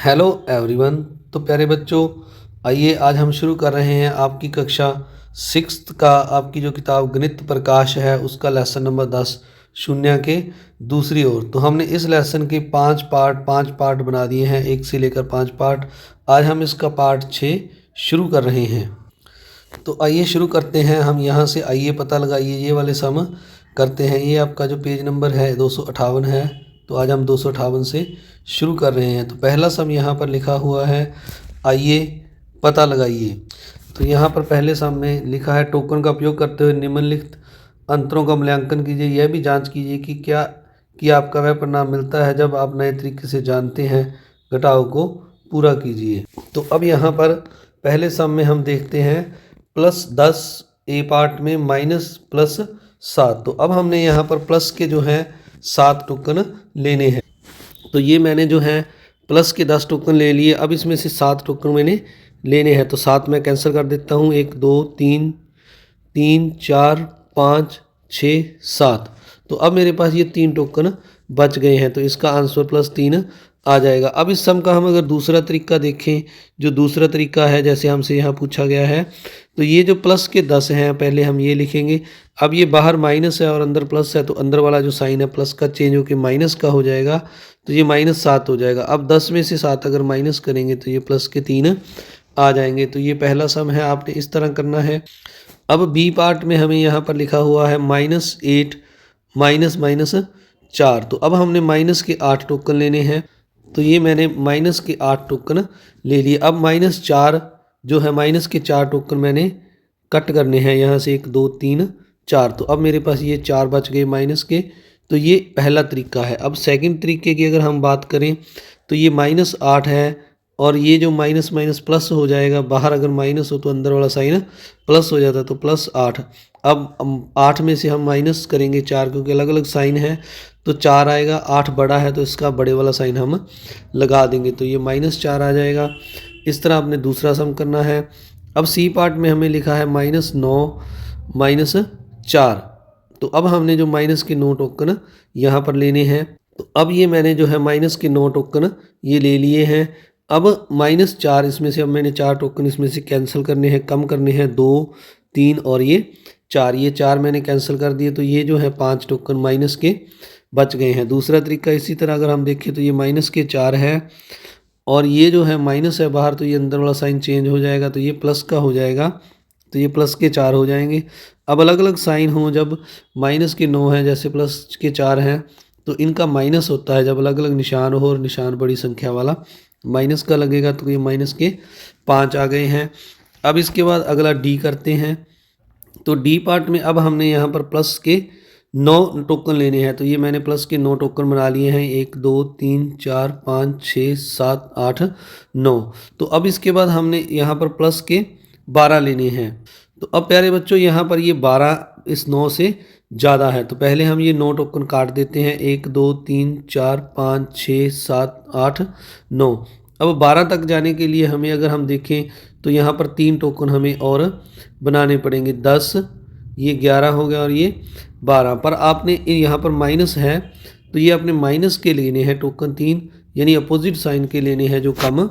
Hello everyone. तो प्यारे बच्चों, आइए आज हम शुरू कर रहे हैं आपकी कक्षा सिक्स्थ का आपकी जो किताब गणित प्रकाश है उसका लेसन नंबर 10 शून्य के दूसरी ओर। तो हमने इस लेसन के पाँच पार्ट बना दिए हैं, एक से लेकर 5 पार्ट। आज हम इसका पार्ट 6 शुरू कर रहे हैं। तो आइए शुरू करते हैं। हम यहाँ से आइए पता लगाइए, ये वाले सम करते हैं। ये आपका जो पेज नंबर है 258 है। तो आज हम 258 से शुरू कर रहे हैं। तो पहला सम यहाँ पर लिखा हुआ है, आइए पता लगाइए। तो यहाँ पर पहले सम में लिखा है, टोकन का उपयोग करते हुए निम्नलिखित अंतरों का मूल्यांकन कीजिए। यह भी जांच कीजिए कि आपका वह परिणाम मिलता है जब आप नए तरीके से जानते हैं। घटाव को पूरा कीजिए। तो अब यहाँ पर पहले सम में हम देखते हैं +10 ए पार्ट में -+7। तो अब हमने यहाँ पर प्लस के जो है 7 टोकन लेने हैं। तो ये मैंने जो है प्लस के 10 टोकन ले लिए। अब इसमें से 7 टोकन मैंने लेने हैं। तो 7 मैं कैंसिल कर देता हूँ। 1 2 3 3 4 5 6 7। तो अब मेरे पास ये 3 टोकन बच गए हैं। तो इसका आंसर +3 आ जाएगा। अब इस सम का हम अगर दूसरा तरीका देखें, जो दूसरा तरीका है जैसे हमसे यहाँ पूछा गया है, तो ये जो प्लस के 10 हैं पहले हम ये लिखेंगे। अब ये बाहर माइनस है और अंदर प्लस है, तो अंदर वाला जो साइन है प्लस का चेंज होकर माइनस का हो जाएगा। तो ये -7 हो जाएगा। अब 10 में से 7 अगर माइनस करेंगे तो ये प्लस के 3 आ जाएंगे। तो ये पहला सम है, आपने इस तरह करना है। अब बी पार्ट में हमें यहाँ पर लिखा हुआ है -8 -4। तो अब हमने माइनस के 8 टोकन लेने हैं। तो ये मैंने माइनस के 8 टोकन ले लिए। अब -4 जो है, माइनस के 4 टोकन मैंने कट करने हैं यहाँ से, 1 2 3 4। तो अब मेरे पास ये 4 बच गए माइनस के। तो ये पहला तरीका है। अब सेकंड तरीके की अगर हम बात करें तो ये -8 है और ये जो माइनस माइनस प्लस हो जाएगा। बाहर अगर माइनस हो तो अंदर वाला साइन प्लस हो जाता है, तो +8। अब 8 में से हम माइनस करेंगे 4, क्योंकि अलग अलग साइन है तो 4 आएगा। 8 बड़ा है तो इसका बड़े वाला साइन हम लगा देंगे, तो ये -4 आ जाएगा। इस तरह आपने दूसरा सम करना है। अब सी पार्ट में हमें लिखा है -9 -4। तो अब हमने जो माइनस के 9 टोकन यहाँ पर लेने हैं। तो अब ये मैंने जो है माइनस के 9 टोकन ये ले लिए हैं। अब -4 इसमें से अब मैंने 4 टोकन इसमें से कैंसिल करने हैं, कम करने हैं। 2 3 और ये 4, ये 4 मैंने कैंसिल कर दिए। तो ये जो है 5 टोकन माइनस के बच गए हैं। दूसरा तरीका इसी तरह अगर हम देखें तो ये माइनस के 4 है और ये जो है माइनस है बाहर, तो ये अंदर वाला साइन चेंज हो जाएगा, तो ये प्लस का हो जाएगा। तो ये प्लस के 4 हो जाएंगे। अब अलग अलग साइन हों, जब माइनस के 9 हैं जैसे प्लस के 4 हैं, तो इनका माइनस होता है जब अलग अलग निशान हो और निशान बड़ी संख्या वाला माइनस का लगेगा। तो ये माइनस के 5 आ गए हैं। अब इसके बाद अगला डी करते हैं। तो डी पार्ट में अब हमने यहाँ पर प्लस के 9 टोकन लेने हैं। तो ये मैंने प्लस के 9 टोकन बना लिए हैं। 1 2 3 4 5 6 7 8 9। तो अब इसके बाद हमने यहाँ पर प्लस के 12 लेने हैं। तो अब प्यारे बच्चों यहाँ पर ये 12 इस 9 से ज़्यादा है। तो पहले हम ये 9 टोकन काट देते हैं। 1 2 3 4 5 6 7 8 9। अब 12 तक जाने के लिए हमें अगर हम देखें तो यहाँ पर 3 टोकन हमें और बनाने पड़ेंगे। 10, ये 11 हो गया और ये 12। पर आपने यहाँ पर माइनस है तो ये अपने माइनस के लेने हैं टोकन 3, यानी अपोजिट साइन के लेने हैं जो कम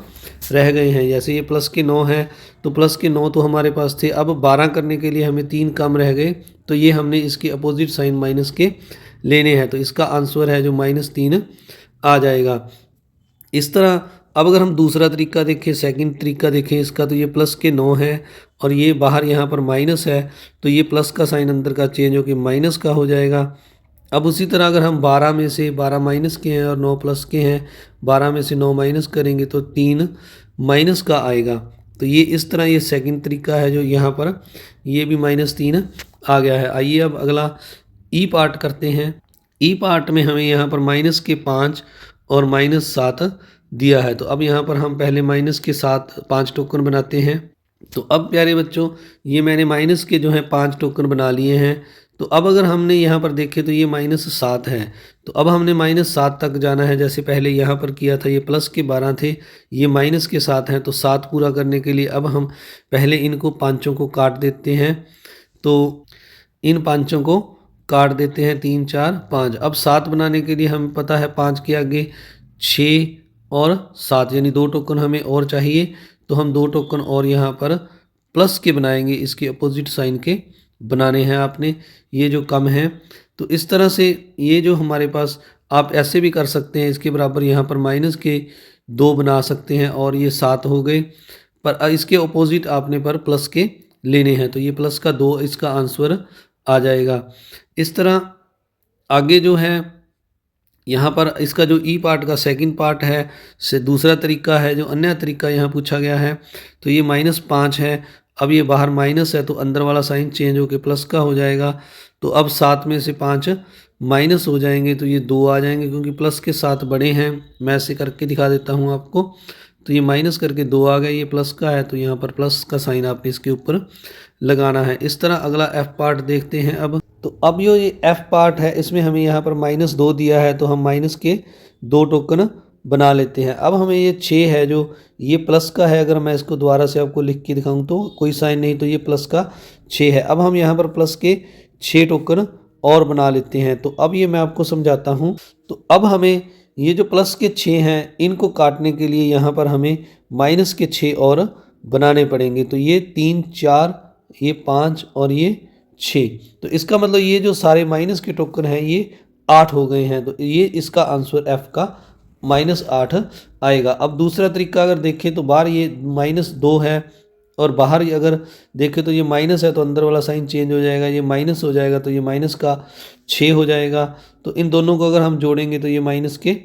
रह गए हैं। जैसे ये प्लस के 9 है तो प्लस के 9 तो हमारे पास थे। अब 12 करने के लिए हमें 3 कम रह गए, तो ये हमने इसके अपोजिट साइन माइनस के लेने हैं। तो इसका आंसर है जो -3 आ जाएगा। इस तरह अब अगर हम दूसरा तरीका देखें, सेकंड तरीका देखें इसका, तो ये प्लस के 9 है और ये बाहर यहाँ पर माइनस है, तो ये प्लस का साइन अंदर का चेंज होकर माइनस का हो जाएगा। अब उसी तरह अगर हम 12 में से 12 माइनस के हैं और 9 प्लस के हैं, 12 में से 9 माइनस करेंगे तो 3 माइनस का आएगा। तो ये इस तरह ये सेकंड तरीका है जो यहाँ पर ये भी -3 आ गया है। आइए अब अगला ई पार्ट करते हैं। ई पार्ट में हमें यहाँ पर माइनस के 5 और -7 दिया है। तो अब यहाँ पर हम पहले माइनस के 5 टोकन बनाते हैं। तो अब प्यारे बच्चों ये मैंने माइनस के जो है 5 टोकन बना लिए हैं। तो अब अगर हमने यहाँ पर देखे तो ये -7 है। तो अब हमने -7 तक जाना है, जैसे पहले यहाँ पर किया था। ये प्लस के 12 थे, ये माइनस के 7 हैं। तो 7 पूरा करने के लिए अब हम पहले इनको पाँचों को काट देते हैं। तो इन पाँचों को काट देते हैं, 3 4 5। अब 7 बनाने के लिए हमें पता है 5 के आगे 6 और 7 यानी 2 टोकन हमें और चाहिए। तो हम 2 टोकन और यहाँ पर प्लस के बनाएंगे, इसके अपोजिट साइन के बनाने हैं आपने, ये जो कम है। तो इस तरह से ये जो हमारे पास, आप ऐसे भी कर सकते हैं, इसके बराबर यहाँ पर माइनस के 2 बना सकते हैं और ये 7 हो गए। पर इसके अपोजिट आपने पर प्लस के लेने हैं, तो ये प्लस का 2 इसका आंसर आ जाएगा। इस तरह आगे जो है यहाँ पर इसका जो ई पार्ट का सेकंड पार्ट है से दूसरा तरीका है, जो अन्य तरीका यहाँ पूछा गया है। तो ये -5 है, अब ये बाहर माइनस है तो अंदर वाला साइन चेंज होकर प्लस का हो जाएगा। तो अब 7 में से 5 माइनस हो जाएंगे तो ये 2 आ जाएंगे, क्योंकि प्लस के 7 बड़े हैं। मैं ऐसे करके दिखा देता हूँ आपको। तो ये माइनस करके 2 आ गए, ये प्लस का है तो यहाँ पर प्लस का साइन आपने इसके ऊपर लगाना है। इस तरह अगला एफ पार्ट देखते हैं अब। तो अब ये एफ पार्ट है, इसमें हमें यहाँ पर -2 दिया है, तो हम माइनस के 2 टोकन बना लेते हैं। अब हमें ये 6 है, जो ये प्लस का है, अगर मैं इसको दोबारा से आपको लिख के दिखाऊं तो कोई साइन नहीं, तो ये प्लस का 6 है। अब हम यहाँ पर प्लस के 6 टोकन और बना लेते हैं। तो अब ये मैं आपको समझाता हूँ। तो अब हमें ये जो प्लस के 6 हैं, इनको काटने के लिए यहाँ पर हमें माइनस के 6 और बनाने पड़ेंगे। तो ये 3 4, ये 5 और ये 6। तो इसका मतलब ये जो सारे माइनस के टोकन हैं ये 8 हो गए हैं। तो ये इसका आंसर एफ का -8 आएगा। अब दूसरा तरीका अगर देखें तो बाहर ये -2 है और बाहर अगर देखें तो ये माइनस है, तो अंदर वाला साइन चेंज हो जाएगा, ये माइनस हो जाएगा तो ये माइनस का 6 हो जाएगा। तो इन दोनों को अगर हम जोड़ेंगे तो ये माइनस के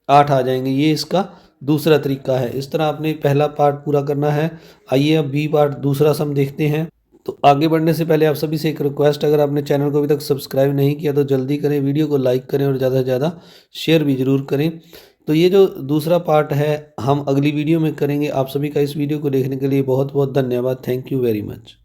8 आ जाएंगे। ये इसका दूसरा तरीका है। इस तरह आपने पहला पार्ट पूरा करना है। आइए अब बी पार्ट दूसरा सम देखते हैं। तो आगे बढ़ने से पहले आप सभी से एक रिक्वेस्ट, अगर आपने चैनल को अभी तक सब्सक्राइब नहीं किया तो जल्दी करें, वीडियो को लाइक करें और ज़्यादा से ज़्यादा शेयर भी ज़रूर करें। तो ये जो दूसरा पार्ट है हम अगली वीडियो में करेंगे। आप सभी का इस वीडियो को देखने के लिए बहुत बहुत धन्यवाद। Thank you very much.